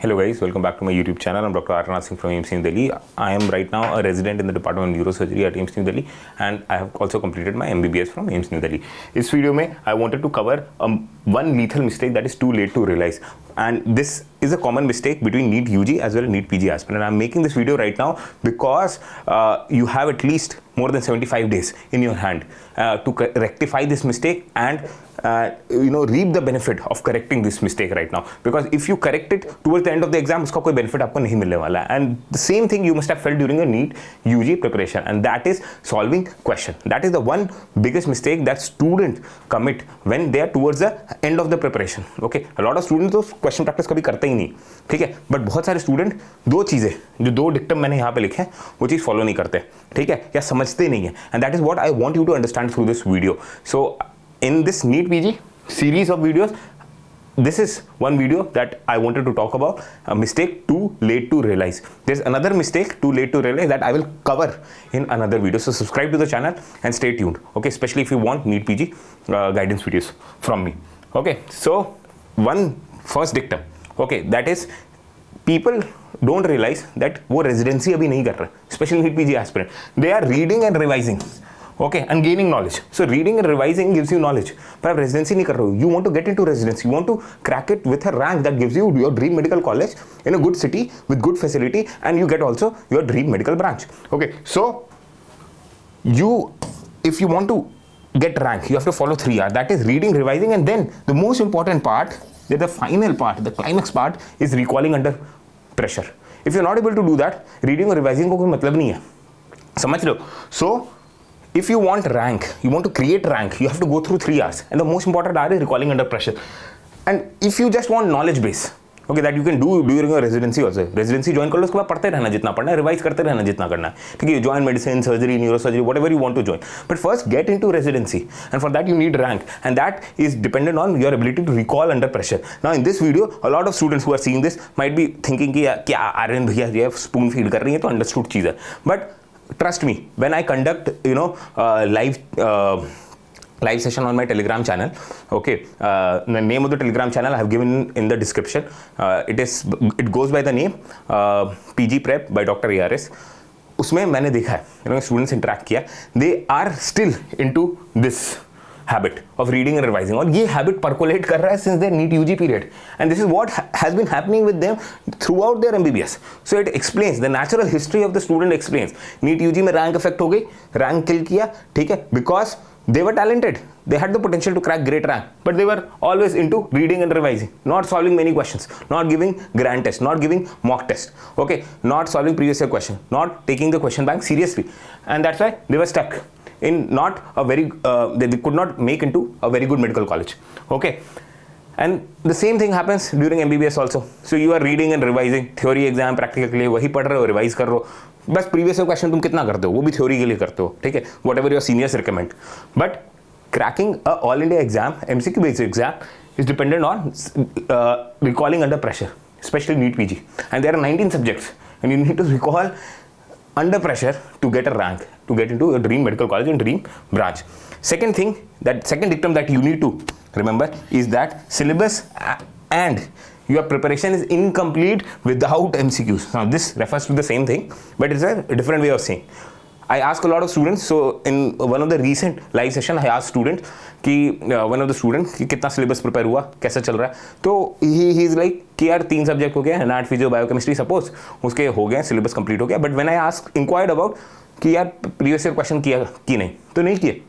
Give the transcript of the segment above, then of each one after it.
Hello guys, welcome back to my YouTube channel. I'm Dr. Aryan Singh from AIIMS New Delhi. I am right now a resident in the Department of NEUROSURGEry at AIIMS New Delhi, and I have also completed my MBBS from AIIMS New Delhi. इस video में I wanted to cover one lethal mistake that is too late to realize, and this is a common mistake between NEET UG as well as NEET PG aspirant. And I'm making this video right now because you have at least more than 75 days in your hand to rectify this mistake and reap the benefit of correcting this mistake right now, because if you correct it towards the end of the exam, uska koi benefit aapko nahi milne wala hai. And the same thing you must have felt during your NEET UG preparation, and that is solving question. That is the one biggest mistake that students commit when they are towards the end of the preparation. Okay, a lot of students तो question practice कभी करते ही नहीं, ठीक है, but बहुत सारे student दो चीज़ें जो दो डिक्टम मैंने यहाँ पे लिखे हैं वो चीज़ फॉलो नहीं करते, ठीक है, या समझते नहीं है, and that is what I want you to understand through this video. So in this NEET PG series of videos, this is one video that I wanted to talk about, a mistake too late to realize. There's another mistake too late to realize that I will cover in another video. So subscribe to the channel and stay tuned, okay, especially if you want NEET PG guidance videos from me. Okay, so one first dictum, okay, that is people don't realize that वो residency अभी नहीं कर रहे, especially NEET PG aspirant. They are reading and revising, okay, and gaining knowledge. So reading and revising gives you knowledge, पर आप residency नहीं कर रहे हो. You want to get into residency, you want to crack it with a rank that gives you your dream medical college in a good city with good facility, and you get also your dream medical branch. Okay, so if you want to get rank, you have to follow 3R. That is reading, revising, and then the most important part, the final part, the climax part is recalling under pressure. If you're not able to do that, reading or revising को कोई मतलब नहीं है, समझ रहे हो? So if you want rank, you want to create rank, you have to go through 3Rs, and the most important R is recalling under pressure. And if you just want knowledge base, okay, that you can do during your residency also. Residency join कर लो, उसके बाद पढ़ते रहना जितना पढ़ना है, revise करते रहना जितना करना है, ठीक है, join medicine, surgery, neurosurgery, whatever you want to join. But first get into residency, and for that you need rank, and that is dependent on your ability to recall under pressure. Now in this video, a lot of students who are seeing this might be thinking कि क्या आर्यन भैया ये spoon feed कर रही है तो understood चीज़ है, but trust me, when I conduct live session on my Telegram channel, okay, the name of the Telegram channel I have given in the description. It goes by the name PG Prep by Dr. ARS. उसमें मैंने देखा है students interact किया, they are still into this habit of reading and revising, और ये habit percolate कर रहा है since their NEET UG period, and this is what has been happening with them throughout their MBBS. So it explains the natural history of the student. Explains NEET UG में rank effect हो गई, rank kill किया, ठीक है, because they were talented, they had the potential to crack great rank, but they were always into reading and revising, not solving many questions, not giving grand test, not giving mock test, okay, not solving previous year question, not taking the question bank seriously, and that's why they were stuck in not a very they could not make into a very good medical college, okay. And the same thing happens during MBBS also. So you are reading and revising, theory exam practical के लिए वही पढ़ रहे हो, revise कर रहे हो, बस प्रीवियस ईयर क्वेश्चन तुम कितना करते हो वो भी थ्योरी के लिए करते हो, ठीक है, what ever your seniors recommend. But cracking a all India exam, MCQ based exam is dependent on recalling under pressure, specially NEET PG, and there are 19 subjects and you need to recall under pressure to get a rank, to get into a dream medical college and dream branch. Second thing, that second dictum that you need to remember is that syllabus and your preparation is incomplete without MCQs. Now this refers to the same thing, but it's a different way of saying. I ask a lot of students, so in one of the recent live session I asked students कि one of the students कि कितना syllabus prepare हुआ, कैसा चल रहा है, तो he is like कि यार 3 सब्जेक्ट हो गए, NAT फिजियो बायोकेमिस्ट्री सपोज उसके हो गए, सिलेबस कंप्लीट हो गया, but when I ask inquired about कि यार प्रीवियस ईयर क्वेश्चन किया कि नहीं, तो नहीं किए,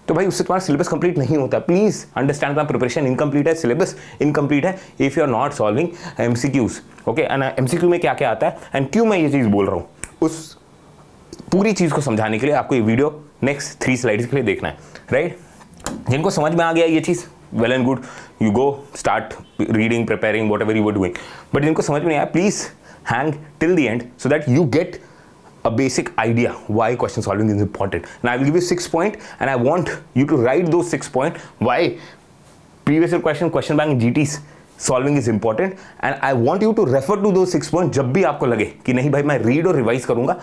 तो भाई उससे तुम्हारा सिलेबस कंप्लीट नहीं होता. Please understand that preparation incomplete है, सिलेबस इनकम्प्लीट है if you are not solving MCQs, okay. And MCQ में क्या क्या आता है एंड क्यों मैं ये चीज़ बोल रहा हूँ, उस पूरी चीज़ को समझाने के लिए आपको ये वीडियो नेक्स्ट 3 स्लाइड्स के लिए देखना है, राइट. जिनको समझ में आ गया ये चीज़, well and good, you go start reading, preparing, whatever you were doing. But जिनको समझ में नहीं आया, please hang till the end so that you get a basic idea why question solving is important. And I will give you 6 points, and I want you to write those 6 points why previous year question bank GTs solving is important, and I want you to refer to those 6 points जब भी आपको लगे कि नहीं भाई मैं read और revise करूंगा,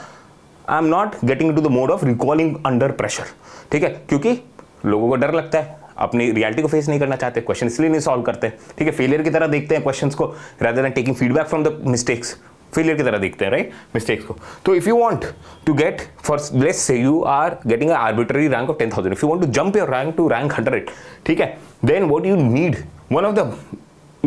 I am not getting into the mode of recalling under pressure, ठीक है, क्योंकि लोगों को डर लगता है अपनी रियलिटी को फेस नहीं करना चाहते, क्वेश्चन इसलिए नहीं सॉल्व करते, ठीक है, फेलियर की तरह देखते हैं क्वेश्चंस को rather than taking feedback from the mistakes, failure की तरह देखते हैं, राइट, मिस्टेक्स को. तो if you want to get, for let's say you are getting a arbitrary rank of 10,000, if you want to jump your rank to rank 100, ठीक है, then what you need, one of the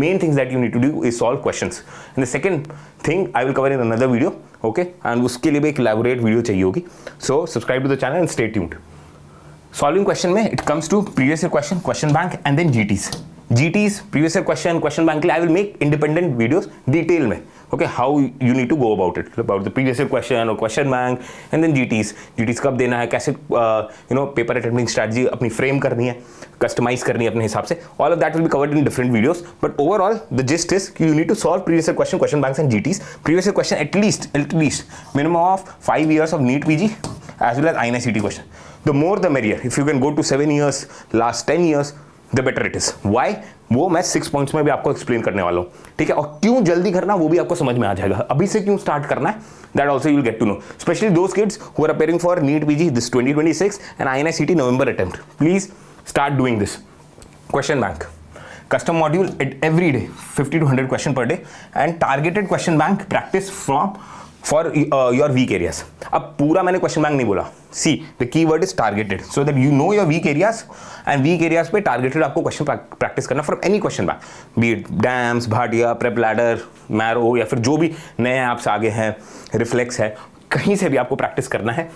main things that you need to do is solve questions. And the second thing I will cover in another video, okay, and उसके लिए भी एक elaborate video चाहिए होगी. So subscribe to the channel and stay tuned. Solving question में it comes to previous year question, question bank and then GTs, previous year question bank के लिए I will make independent videos detail में, okay, how you need to go about it, about the previous year question or question bank and then GTs कब देना है, कैसे paper attempting strategy अपनी frame करनी है, customize करनी है अपने हिसाब से, all of that will be covered in different videos. But overall the gist is you need to solve previous year question banks and GTs. Previous year question at least minimum of 5 years of NEET PG as well as AIIMS question. The more the merrier. If you can go to 7 years, last 10 years, the better it is. Why? वो मैं 6 points में भी आपको explain करने वाला हूँ, ठीक है, और क्यों जल्दी करना वो भी आपको समझ में आ जाएगा, अभी से क्यों स्टार्ट करना है, that also you will get to know, specially those kids who are appearing for NEET PG this 2026 and AIIMS November attempt. Please start doing this. Question bank, custom module at every day, 50 to 100 question per day, and targeted question bank practice for your weak areas. अब पूरा मैंने question bank नहीं बोला. See, the key word is targeted, so that you know your weak areas, and weak areas पे targeted आपको question practice करना from any question bank, be it DAMS, Bhatia, Prep Ladder, Marrow या फिर जो भी नए apps आगे हैं, Reflex है, कहीं से भी आपको practice करना है.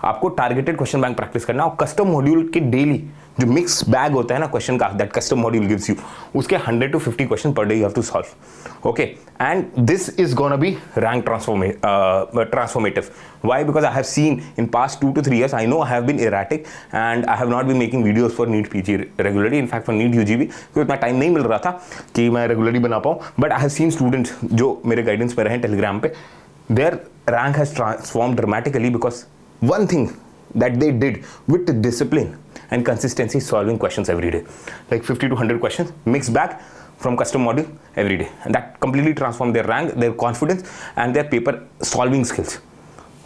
आपको टारगेटेड क्वेश्चन बैंक प्रैक्टिस करना और कस्टम मॉड्यूल के डेली जो मिक्स बैग होता है ना क्वेश्चन का, that custom module gives you, उसके 100 to 50 question per day you have to solve, okay, and this is gonna be rank transformative. Why? Because I have seen in past 2 to 3 years, I know I have been erratic and I have not been making videos for NEET PG regularly. In fact, for NEET UG भी क्योंकि इतना time नहीं मिल रहा था कि मैं regularly बना पाऊँ. But I have seen students जो मेरे गाइडेंस पे रहे टेलीग्राम पे, their rank has transformed dramatically because one thing that they did with discipline and consistency, solving questions every day, like 50 to 100 questions mixed bag from custom module every day, and that completely transformed their rank, their confidence and their paper solving skills,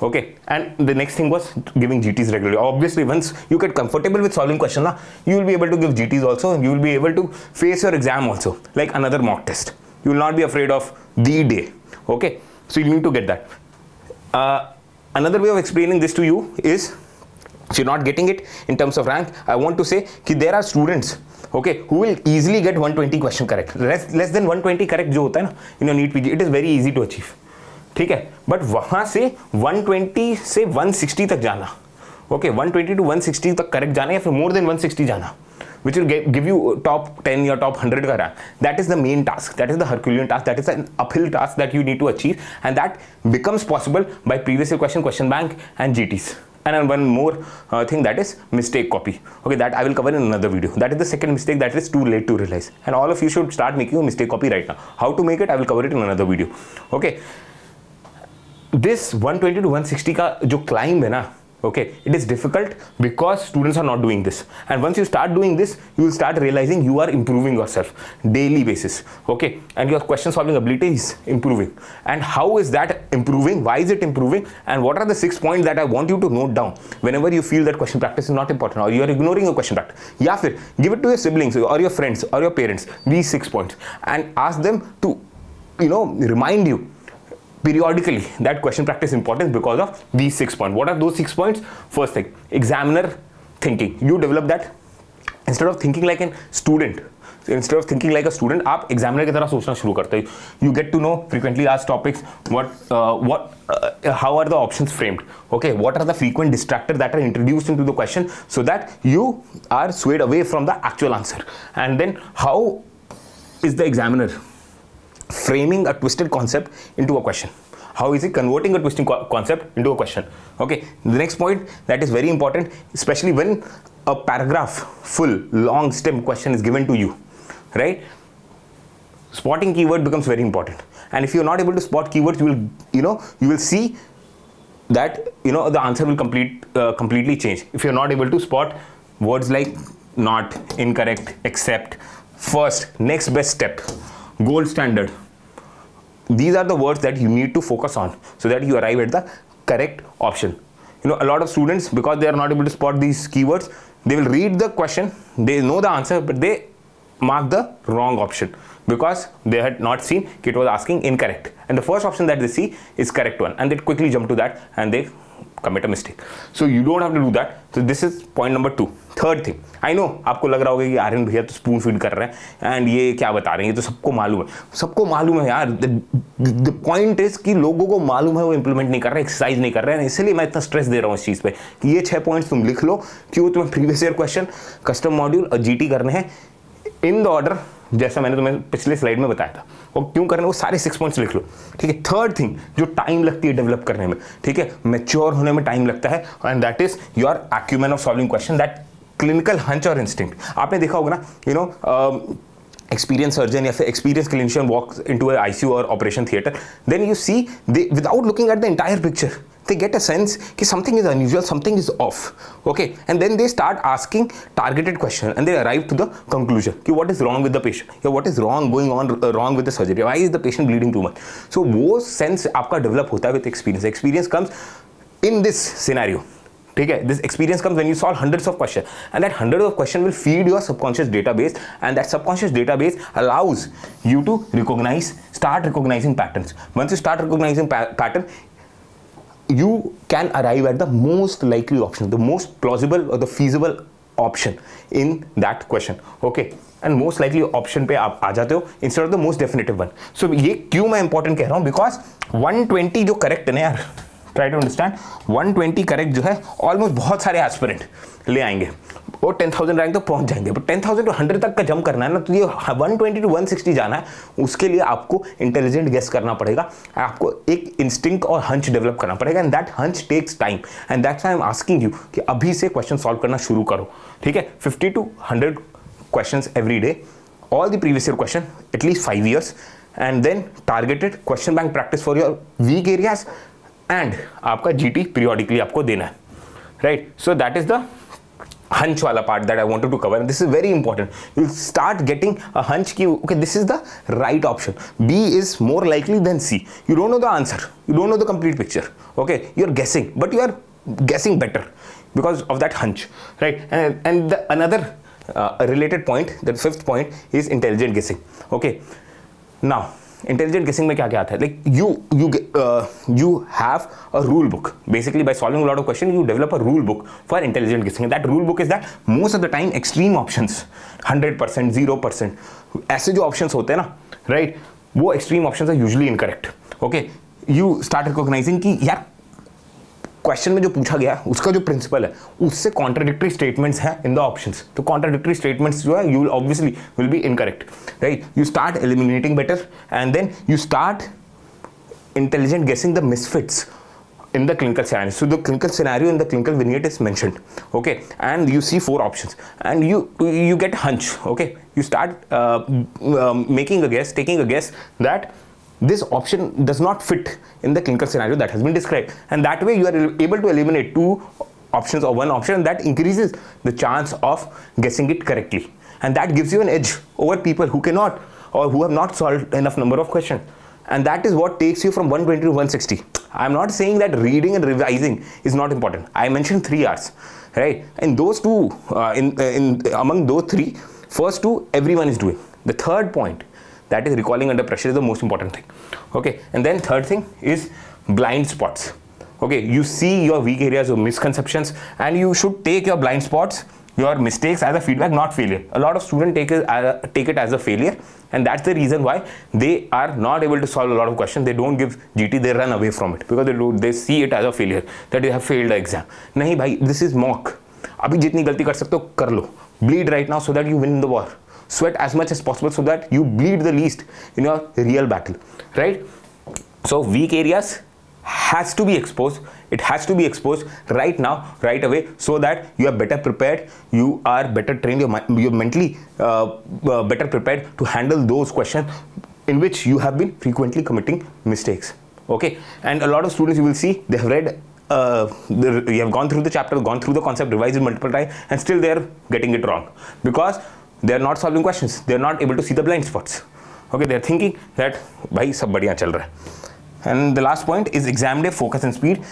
okay. And the next thing was giving GTs regularly. Obviously once you get comfortable with solving question na, you will be able to give GTs also, and you will be able to face your exam also like another mock test. You will not be afraid of the day, okay. So you need to get that. Another way of explaining this to you is, if you're not getting it in terms of rank, I want to say कि there are students, okay, who will easily get 120 question correct. Less than 120 correct जो होता है ना in your NEET PG, it is very easy to achieve, ठीक है. But वहाँ से 120 से 160 तक जाना, okay, 120 to 160 तक करेक्ट जाना या फिर more than 160 जाना, which will give you top 10 or top 100 का rank. That is the main task. That is the Herculean task. That is an uphill task that you need to achieve, and that becomes possible by previous year question bank and GTs. And one more thing, that is mistake copy. Okay, that I will cover in another video. That is the second mistake that is too late to realize, and all of you should start making a mistake copy right now. How to make it, I will cover it in another video. Okay, this 120 to 160 का जो climb है ना, okay, it is difficult because students are not doing this, and once you start doing this, you will start realizing you are improving yourself daily basis, okay, and your question solving ability is improving. And how is that improving? Why is it improving? And what are the 6 points that I want you to note down whenever you feel that question practice is not important, or you are ignoring your question practice? या फिर give it to your siblings or your friends or your parents, these 6 points, and ask them to remind you periodically that question practice is important because of these 6 points. What are those 6 points? First thing, examiner thinking. You develop that. Instead of thinking like a student, आप examiner की तरह सोचना शुरू करते हो. You get to know frequently asked topics, how are the options framed, okay, what are the frequent distractors that are introduced into the question so that you are swayed away from the actual answer. And then how is the examiner framing a twisted concept into a question? How is it converting a twisting concept into a question? Okay, the next point that is very important, especially when a paragraph full long stem question is given to you, right? Spotting keyword becomes very important, and if you're not able to spot keywords, you will see that the answer will completely change. If you're not able to spot words like not, incorrect, except, first, next best step, gold standard, these are the words that you need to focus on so that you arrive at the correct option. A lot of students, because they are not able to spot these keywords, they will read the question, they know the answer, but they mark the wrong option because they had not seen it was asking incorrect, and the first option that they see is correct one, and they quickly jump to that and they commit a mistake. So you don't have to do that. So this is point number 2. Third thing, I know आपको लग रहा होगा कि आर्यन भैया तो spoon feed कर रहे हैं एंड ये क्या बता रहे हैं, ये तो सबको मालूम है यार. द पॉइंट इज कि लोगों को मालूम है, वो इंप्लीमेंट नहीं कर रहे, एक्सरसाइज नहीं कर रहे हैं, इसलिए मैं इतना स्ट्रेस दे रहा हूँ इस चीज़ पे कि ये 6 पॉइंट्स तुम लिख लो, क्यों तुम्हें previous year question, custom module और जीटी करने हैं इन द ऑर्डर जैसा मैंने तुम्हें पिछले स्लाइड में बताया था. और क्यों करना, वो सारे 6 पॉइंट्स लिख लो. ठीक है. थर्ड थिंग जो टाइम लगती है डेवलप करने में, ठीक है, मैच्योर होने में टाइम लगता है, and that is your acumen of solving question, that clinical hunch और इंस्टिंक्ट. आपने देखा होगा ना, यू नो, एक्सपीरियंस सर्जन या फिर experience clinician walks into a ICU और operation theatre, then you see they without looking at the entire picture they get a sense कि something is unusual, something is off, okay, and then they start asking targeted questions and they arrive to the conclusion कि what is wrong with the patient, या what is going on wrong with the surgery, why is the patient bleeding too much. So वो sense आपका develop होता है with experience. Experience comes in this scenario. ठीक है. This experience comes when you solve hundreds of questions, and that hundreds of questions will feed your subconscious database, and that subconscious database allows you to start recognizing patterns. Once you start recognizing pattern, you can arrive at the most likely option, the most plausible or the feasible option in that question, okay, and most likely option पे आप आ जाते हो instead of the most definitive one. So ये क्यों मैं important कह रहा हूँ, because 120 जो correct है ना यार, try to understand, 120 correct जो है almost बहुत सारे aspirant ले आएंगे और 10,000 रैंक तक पहुंच जाएंगे, बट 10,000 to 100 तक का जंप करना है ना, तो ये 120 to 160 जाना है, उसके लिए आपको इंटेलिजेंट गेस करना पड़ेगा, आपको एक इंस्टिंक्ट और हंच डेवलप करना पड़ेगा, and that hunch takes time, and that's why I am asking you कि अभी से क्वेश्चन सॉल्व करना शुरू करो. ठीक है. 50 to 100 questions every day, all the previous year question at least 5 years, and then targeted question bank practice for your weak areas, and आपका GT periodically आपको देना है. Right. So that is the hunch wala part that I wanted to cover, and this is very important. You'll start getting a hunch ki okay, this is the right option, B is more likely than C. You don't know the answer, you don't know the complete picture, okay, you're guessing, but you are guessing better because of that hunch, right? And the another related point, the 5th point is intelligent guessing. Okay, now intelligent guessing में क्या क्या आता है, like you have a rule book. Basically by solving lot of question you develop a rule book for intelligent guessing. That rule book is that most of the time extreme options, 100%, 0%, ऐसे जो options होते हैं ना, right, वो extreme options are usually incorrect. Okay. You start recognising कि यार question में जो पूछा गया उसका जो प्रिंसिपल है उससे कॉन्ट्राडिक्टरी स्टेटमेंट्स हैं इन द ऑप्शंस, तो कॉन्ट्राडिक्टरी स्टेटमेंट्स जो है you obviously will be incorrect, right. You start eliminating better, and then you start intelligent guessing the misfits in the clinical scenario. So the clinical scenario in the clinical vignette is mentioned, okay, and you see 4 options, and you get hunch, okay. You start making a guess, taking a guess that this option does not fit in the clinical scenario that has been described, and that way you are able to eliminate 2 options or 1 option, and that increases the chance of guessing it correctly, and that gives you an edge over people who cannot or who have not solved enough number of questions, and that is what takes you from 120 to 160. I am not saying that reading and revising is not important. I mentioned 3 hours, right, and those 2 among those 3, first 2 everyone is doing. The third point, that is recalling under pressure, is the most important thing, okay. And then third thing is blind spots, okay. You see your weak areas or misconceptions, and you should take your blind spots, your mistakes as a feedback, not failure. A lot of students take it as a failure, and that's the reason why they are not able to solve a lot of questions. They don't give GT, they run away from it because they see it as a failure, that they have failed the exam. नहीं भाई, this is mock. अभी जितनी गलती कर सकते हो कर लो. Bleed right now so that you win the war. Sweat as much as possible so that you bleed the least in your real battle, right? So weak areas has to be exposed. It has to be exposed right now, right away, so that you are better prepared, you are better trained, you're mentally better prepared to handle those questions in which you have been frequently committing mistakes, okay. And a lot of students, you will see, they have read you have gone through the chapter, gone through the concept, revised it multiple times, and still they are getting it wrong because they are not solving questions, they are not able to see the blind spots, okay. They are thinking that bhai sab badhiya chal raha hai. And the last point is exam day focus and speed.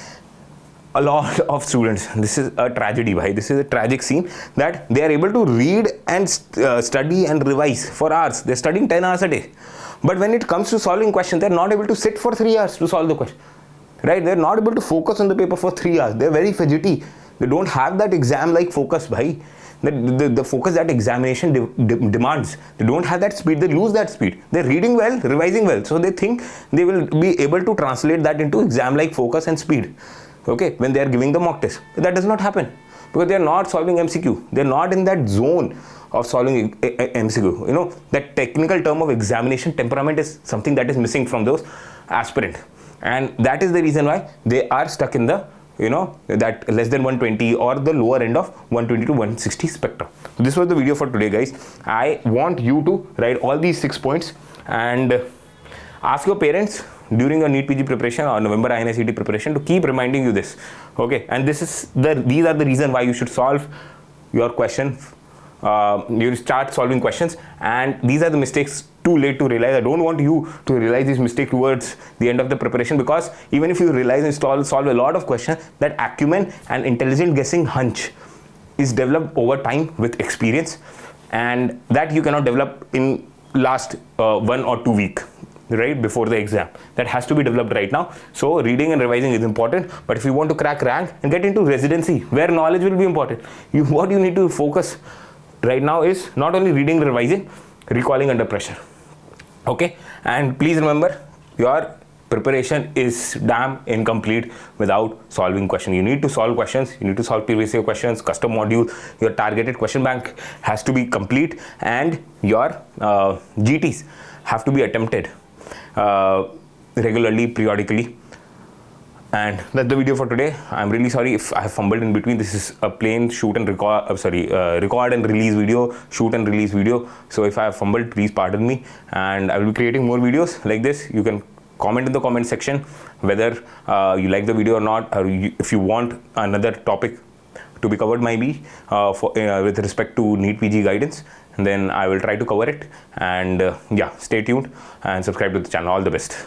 a lot of students, this is a tragedy, bhai. This is a tragic scene that they are able to read and study and revise for hours. They're studying 10 hours a day. But when it comes to solving questions, they're not able to sit for 3 hours to solve the question. Right? They're not able to focus on the paper for 3 hours. They're very fidgety. They don't have that exam-like focus, bhai. The focus that examination demands. They don't have that speed. They lose that speed. They're reading well, revising well. So they think they will be able to translate that into exam-like focus and speed. Okay, when they are giving the mock test. That does not happen because they are not solving MCQ. They're not in that zone of solving MCQ. You know, that technical term of examination temperament is something that is missing from those aspirants. And that is the reason why they are stuck in the, you know, that less than 120 or the lower end of 120 to 160 spectrum. So this was the video for today, guys. I want you to write all these 6 points and ask your parents during your NEET PG preparation or November INICET preparation to keep reminding you this. Okay, and these are the reason why you should solve your question. You start solving questions, and these are the mistakes too late to realize. I don't want you to realize this mistake towards the end of the preparation, because even if you realize and solve a lot of questions, that acumen and intelligent guessing hunch is developed over time with experience, and that you cannot develop in last 1 or 2 weeks, right before the exam. That has to be developed right now. So reading and revising is important, but if you want to crack rank and get into residency where knowledge will be important, what you need to focus right now is not only reading, revising, recalling under pressure. Okay, and please remember, your preparation is damn incomplete without solving questions. You need to solve questions, you need to solve previous year questions, custom module, your targeted question bank has to be complete, and your GTs have to be attempted regularly, periodically. And that's the video for today. I'm really sorry if I have fumbled in between. This is a plain shoot and record, record and release video, shoot and release video. So if I have fumbled, please pardon me. And I will be creating more videos like this. You can comment in the comment section whether you like the video or not, or if you want another topic to be covered maybe with respect to NEET PG guidance, and then I will try to cover it. And yeah, stay tuned and subscribe to the channel. All the best.